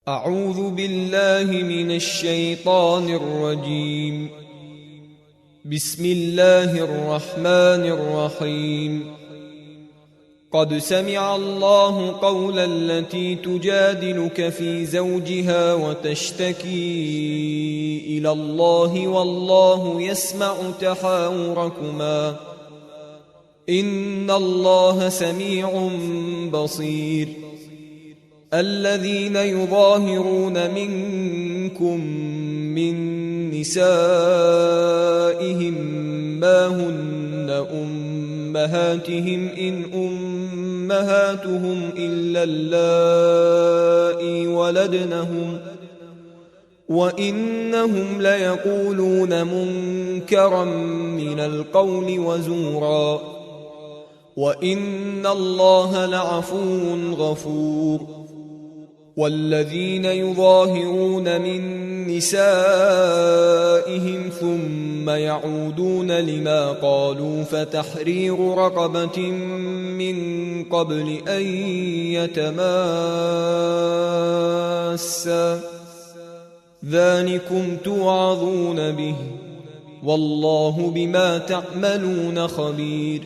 أعوذ بالله من الشيطان الرجيم. بسم الله الرحمن الرحيم. قد سمع الله قول التي تجادلك في زوجها وتشتكي إلى الله والله يسمع تحاوركما إن الله سميع بصير. الذين يظاهرون منكم من نسائهم ما هن أمهاتهم إن أمهاتهم إلا اللائي ولدنهم وإنهم ليقولون منكرا من القول وزورا وإن الله لعفو غفور. والذين يظاهرون من نسائهم ثم يعودون لما قالوا فتحرير رقبة من قبل أن يتماسا ذلكم توعظون به والله بما تعملون خبير.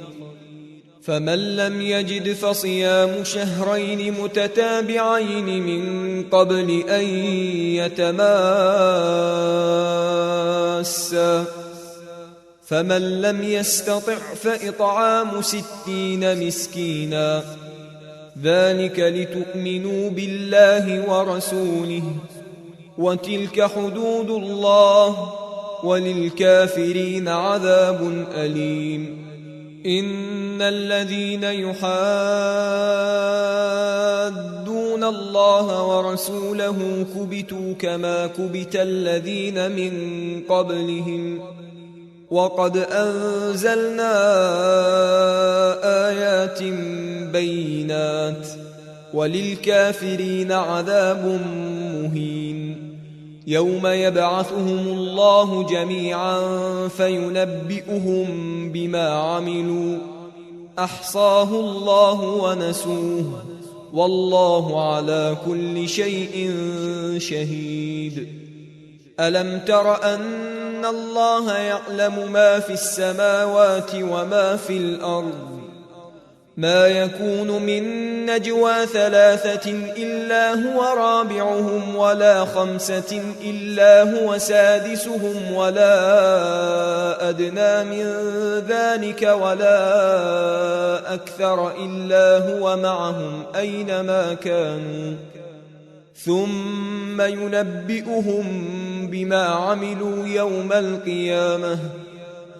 فمن لم يجد فصيام شهرين متتابعين من قبل أن يتماسا فمن لم يستطع فإطعام 60 مسكينا ذلك لتؤمنوا بالله ورسوله وتلك حدود الله وللكافرين عذاب أليم. إن الذين يحادون الله ورسوله كبتوا كما كبت الذين من قبلهم وقد أنزلنا آيات بينات وللكافرين عذاب مهين. يوم يبعثهم الله جميعا فينبئهم بما عملوا أحصاه الله ونسوه والله على كل شيء شهيد. ألم تر أن الله يعلم ما في السماوات وما في الأرض ما يكون من نجوى 3 إلا هو رابعهم ولا 5 إلا هو سادسهم ولا أدنى من ذلك ولا أكثر إلا هو معهم أينما كانوا ثم ينبئهم بما عملوا يوم القيامة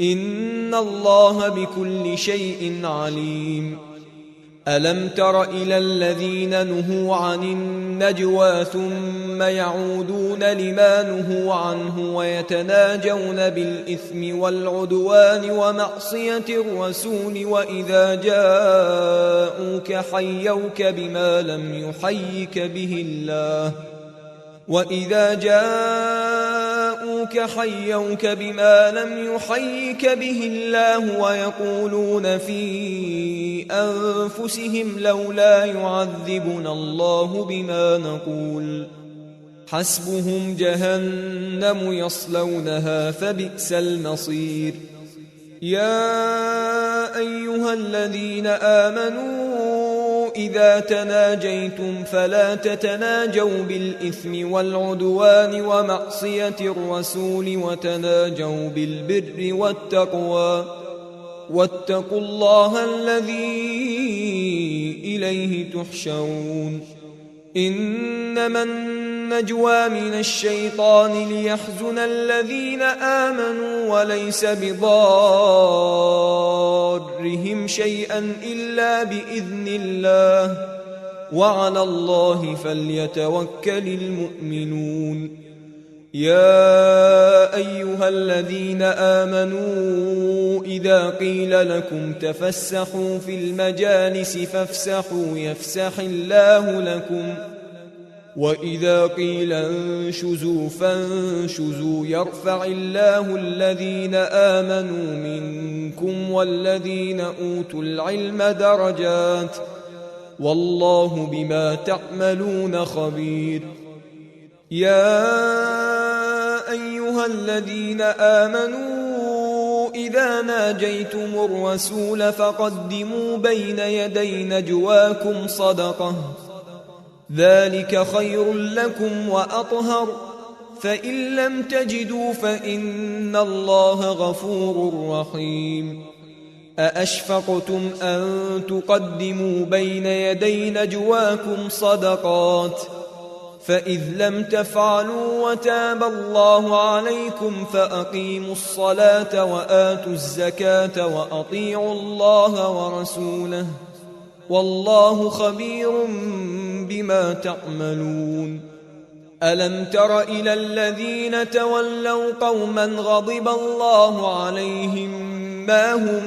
إن الله بكل شيء عليم. ألم تر إلى الذين نهوا عن النجوى ثم يعودون لما نهوا عنه ويتناجون بالإثم والعدوان ومعصية الرسول وإذا جاءوك حيوك بما لم يحيك به الله ويقولون في أنفسهم لولا يعذبنا الله بما نقول حسبهم جهنم يصلونها فبئس المصير. يا أيها الذين آمنوا إذا تناجيتم فلا تتناجوا بالإثم والعدوان ومعصية الرسول وتناجوا بالبر والتقوى واتقوا الله الذي إليه تحشرون. إنما النجوى من الشيطان ليحزن الذين آمنوا وليس بضارهم شيئا إلا بإذن الله وعلى الله فليتوكل المؤمنون. يا أيها الذين آمنوا إذا قيل لكم تفسحوا في المجالس فافسحوا يفسح الله لكم وإذا قيل انشزوا فانشزوا يرفع الله الذين آمنوا منكم والذين أوتوا العلم درجات والله بما تعملون خبير. يا أيها الذين آمنوا إذا ناجيتم الرسول فقدموا بين يدي نجواكم صدقة ذلك خير لكم وأطهر فإن لم تجدوا فإن الله غفور رحيم أأشفقتم أن تقدموا بين يدي نجواكم صدقات فإذ لم تفعلوا وتاب الله عليكم فأقيموا الصلاة وآتوا الزكاة وأطيعوا الله ورسوله والله خبير بما تعملون ألم تر إلى الذين تولوا قوما غضب الله عليهم ما هم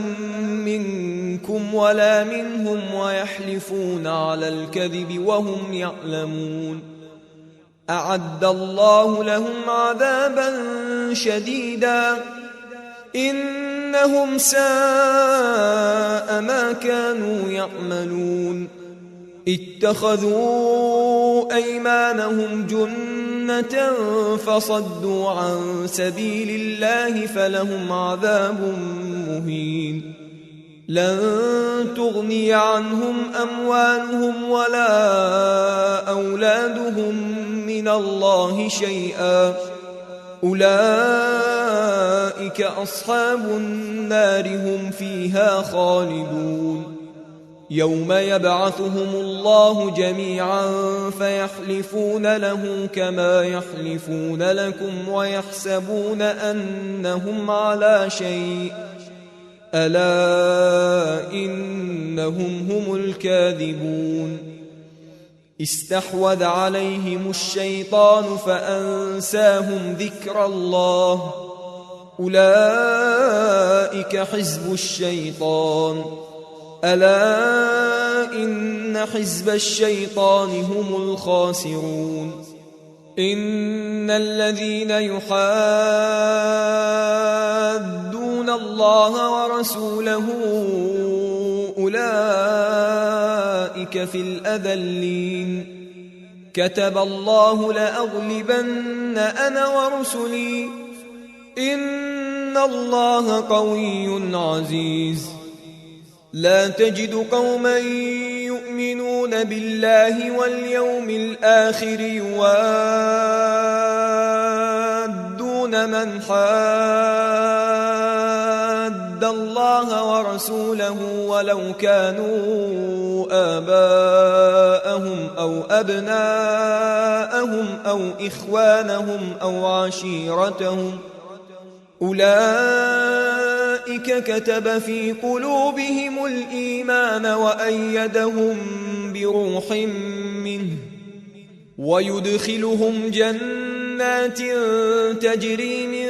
منكم ولا منهم ويحلفون على الكذب وهم يعلمون أعد الله لهم عذابا شديدا إنهم ساء ما كانوا يعملون اتخذوا أيمانهم جنة فصدوا عن سبيل الله فلهم عذاب مهين لن تغني عنهم أموالهم ولا أولادهم من الله شيئا أولئك أصحاب النار هم فيها خالدون يوم يبعثهم الله جميعا فيحلفون له كما يحلفون لكم ويحسبون أنهم على شيء ألا إنهم هم الكاذبون استحوذ عليهم الشيطان فأنساهم ذكر الله أولئك حزب الشيطان ألا إن حزب الشيطان هم الخاسرون إن الذين يحادون الله ورسوله أولئك في الأذلين كتب الله لأغلبن أنا ورسلي إن الله قوي عزيز لا تجد قوما يؤمنون بالله واليوم الآخر يوادون من حاد الله ورسوله ولو كانوا آباءهم أو أبناءهم أو إخوانهم أو عشيرتهم أولئك كتب في قلوبهم الإيمان وأيدهم بروح منه ويدخلهم جنات تجري من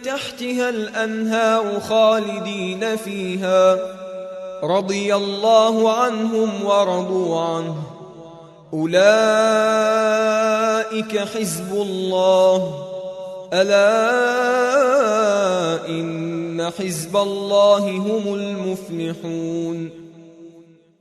تحتها الأنهار خالدين فيها رضي الله عنهم ورضوا عنه أولئك حزب الله ألا إن حزب الله هم المفلحون